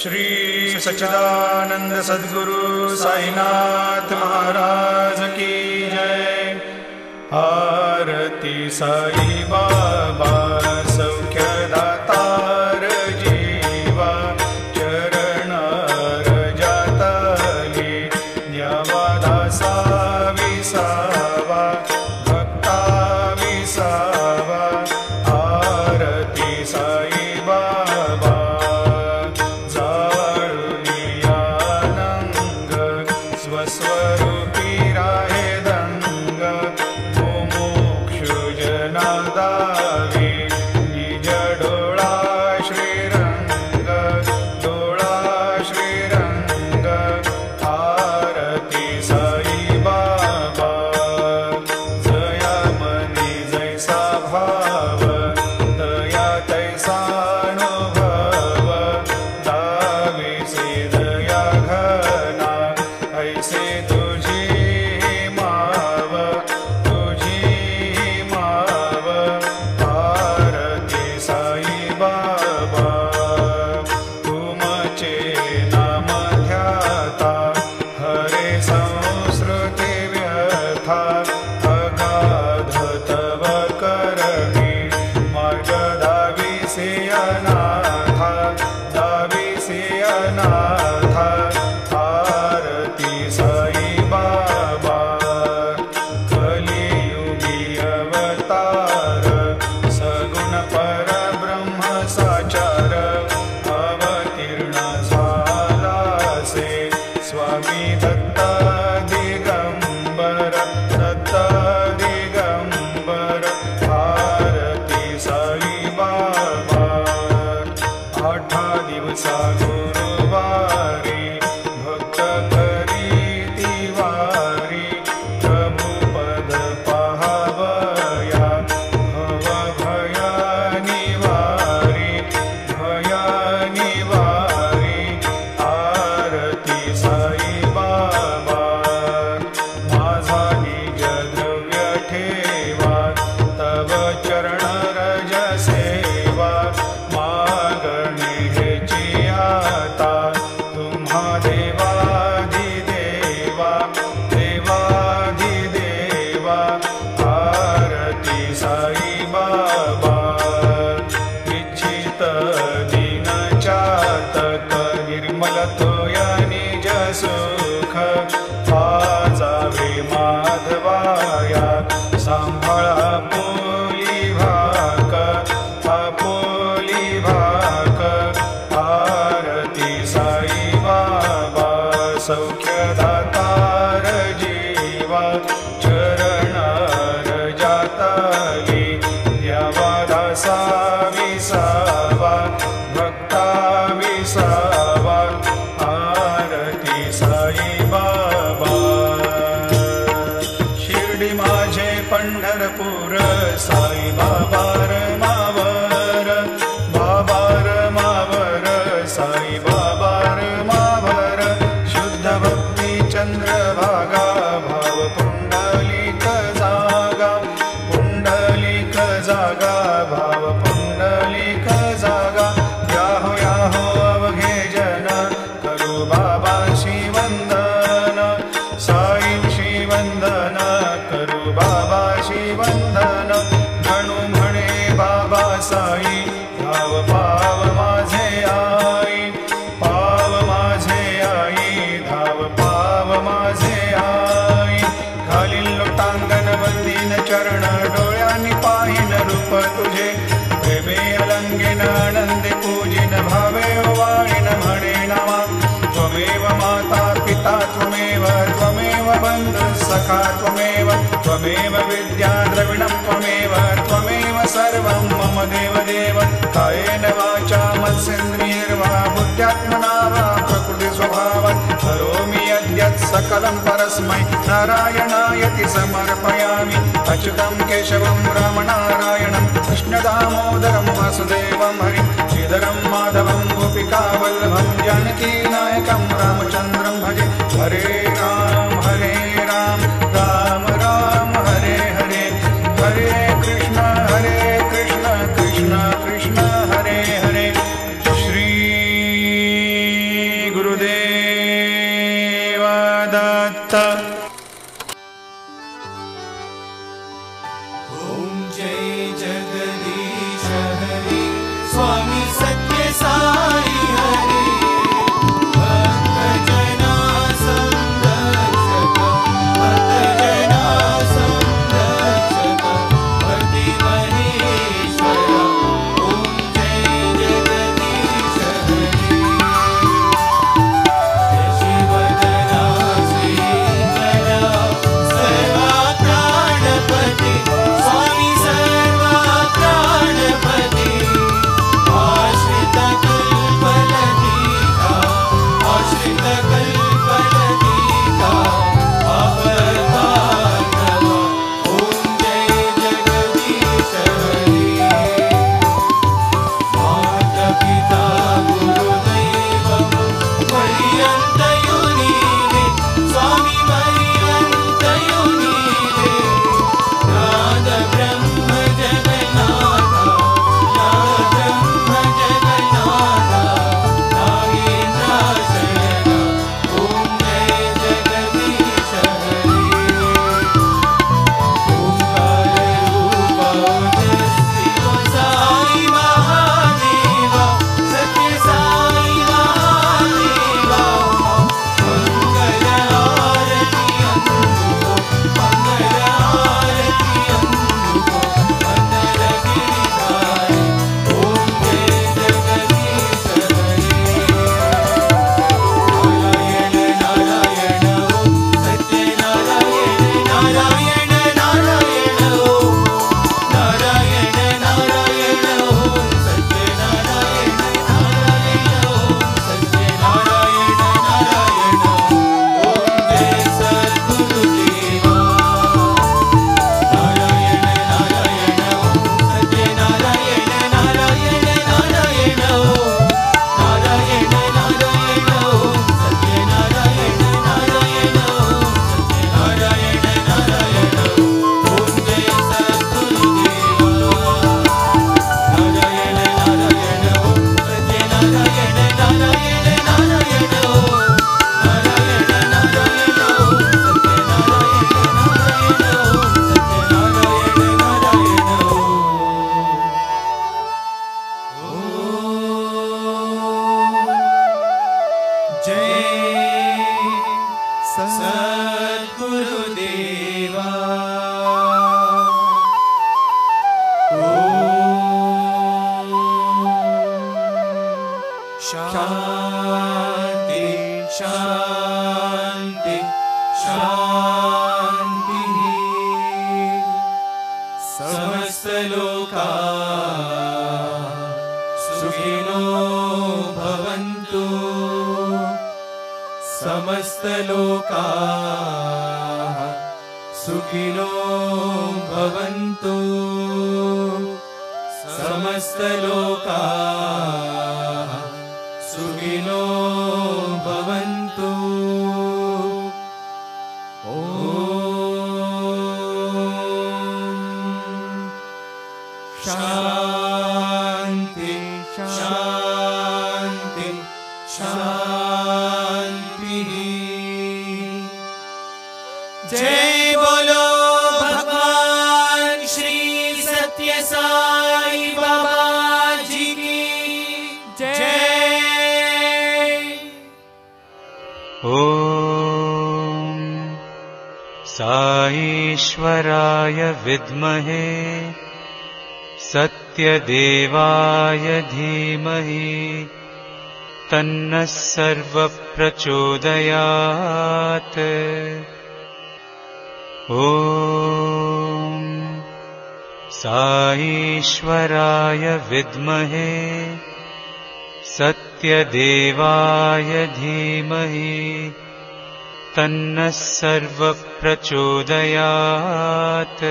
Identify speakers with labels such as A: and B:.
A: श्री सच्चिदानंद सद्गुरु साईनाथ महाराज की जय। आरती साई बाबा सौख्यदातार जीवा चरण रजातली द्यावा दासा विसावा भक्ता विसावा। आरती साई बाबा स्वस्वरूपी राहे दंग मुमुक्षु जना दावे निज डोळा श्रीरंग डोळा श्रीरंग। आरती साई बाबा जया मनी जैसा भाव दया तैसा अनुभव दावे से दया घना ऐसे तुझी माव आरती साई बाबा तुमचे नाम ध्याता हरे संस्कृती व्यथा अगाध तव करणी मार्ग दाविसे अनाथा दाविसे अनाथा। आरती साई बाबा कलियुगी अवतार सगुण परब्रह्म साचार अवतीर्ण झालासे स्वामी दत्त दिगंबर दत्त दिगंबर। आरती साई बाबा आठा दिवसा गुरुवारी भक्त करीती वारी प्रभु पद पाहावया भव भया निवारी भया निवारी। आरती साई बाबा माझा निज द्रव्य ठेवा तव चरण रज सेवा मागणी हेची आता तुम्हा देवाधिदेवा देवाधिदेवा। आरती साई बाबा इच्छित दीन चातक निर्मल तोया निज सुख पाजावे माधवाया सांभाळा पोली भाक आपोली भाक। आरती साई बाबा सौख्यदातार जीवा चरण रजातली द्यावा दासा विसावा भक्ता विसावा। आरती साई बाबा शिर्डी माझे पंढरपूर साई बाबा रमावर बाबा रमावर साई बाबा रमावर। शुद्ध भक्ती चंद्रभागा भाव पुंडलिक जागा पुंडलिक जागा भाव पुंडलिक जागा। याहो याहो अवघे जन करू बाबाशी वंदन साईंशी वंदन करू बाबाशी वंदन। म्हणू म्हणे बाबा साई धाव पाव माझे आई पाव माझे आई धाव पाव माझे आई। घालील लोटांगण वंदीन चरण डोळ्यांनी पाहिन रूप तुझे प्रेमे अलंगेन आनंदे पूजिन भावे ओवाळीन म्हणे नामा। त्वमेव माता पिता त्वमेव त्वमेव बंधु सखा त्वमेव त्वमेव विद्या द्रविणं त्वमेव त्वमेव सर्वं मम देव देव। कायेन वाचा मनसेन्द्रियैर्वा बुद्ध्यात्मना वा प्रकृति स्वभावात् करोमि यद्यत् सकलं परस्मै नारायणायति समर्पयामि। अच्युतं केशवं रामनारायणं कृष्णदामोदरं वासुदेवं हरिं श्रीधरं माधवं गोपिकावल्लभं जानकीनायकं रामचन्द्रं भजे। हरे राम राम राम हरे हरे हरे कृष्ण कृष्ण कृष्ण हरे हरे। श्री समर्थ।
B: ओम जय जगदीश हरे स्वामी सत्य साई हरे भक्त जना संरक्षक भक्त जना संरक्षक भक्ति महेश्वर। ओम जय जगदीश हरे शिवदना श्रीकरा सर्वा प्राणपति स्वामी सर्वा प्राणपति आश्रित कल्पलतिका आश्रित कल्पलतिका अवतारव। ओम जय जगदीश हरे माता पिता गुरुदैवं पर्यन्तयो नीवे स्वामी पर्यन्तयो नीवे नाद ब्रह्म जगन्नाथ नाद ब्रह्म जगन्नाथ नागेन्द्राशरण। ओम जय जगदीश हरे ओंकार रूप शिव साई महादेव सत्य साई महादेवा मंगल आरती अंदुको मंगल आरती अंदुको अंदर गिरिधारी। ओम जय जगदीश हरे नारायण नारायण ओम सत्य नारायण नारायण नारायण ओम नारायण नारायण ओम सत्य नारायण नारायण ओम सत्य नारायण नारायण ओम जय सद्गुरुदेवा नारायण नारायण ओम सत्य नारायण नारायण नारायण ओम नारायण नारायण ओम सत्य नारायण नारायण ओम सत्य नारायण नारायण ओम जय सद्गुरुदेवा नारायण नारायण ओम सत्य नारायण नारायण नारायण ओम नारायण नारायण ओम सत्य नारायण नारायण ओम सत्य नारायण नारायण ओम जय सद्गुरुदेवा। शांति शांति शांति समस्त लोका सुखिनो भवन्तु समस्त लोका सुखिनो भवन्तु समस्त लोका सुखिनो भवन्तु। ओम शांति शांति शांति। जय बोलो भगवान श्री सत्य साई बाबा जी की जय।
C: ॐ साईश्वराय विद्महे सत्यदेवाय धीमहि तन्नः सर्वप्रचोदयात्। ॐ साईश्वराय विद्महे सत्यदेवाय धीमहि तन्नः सर्वप्रचोदयात्।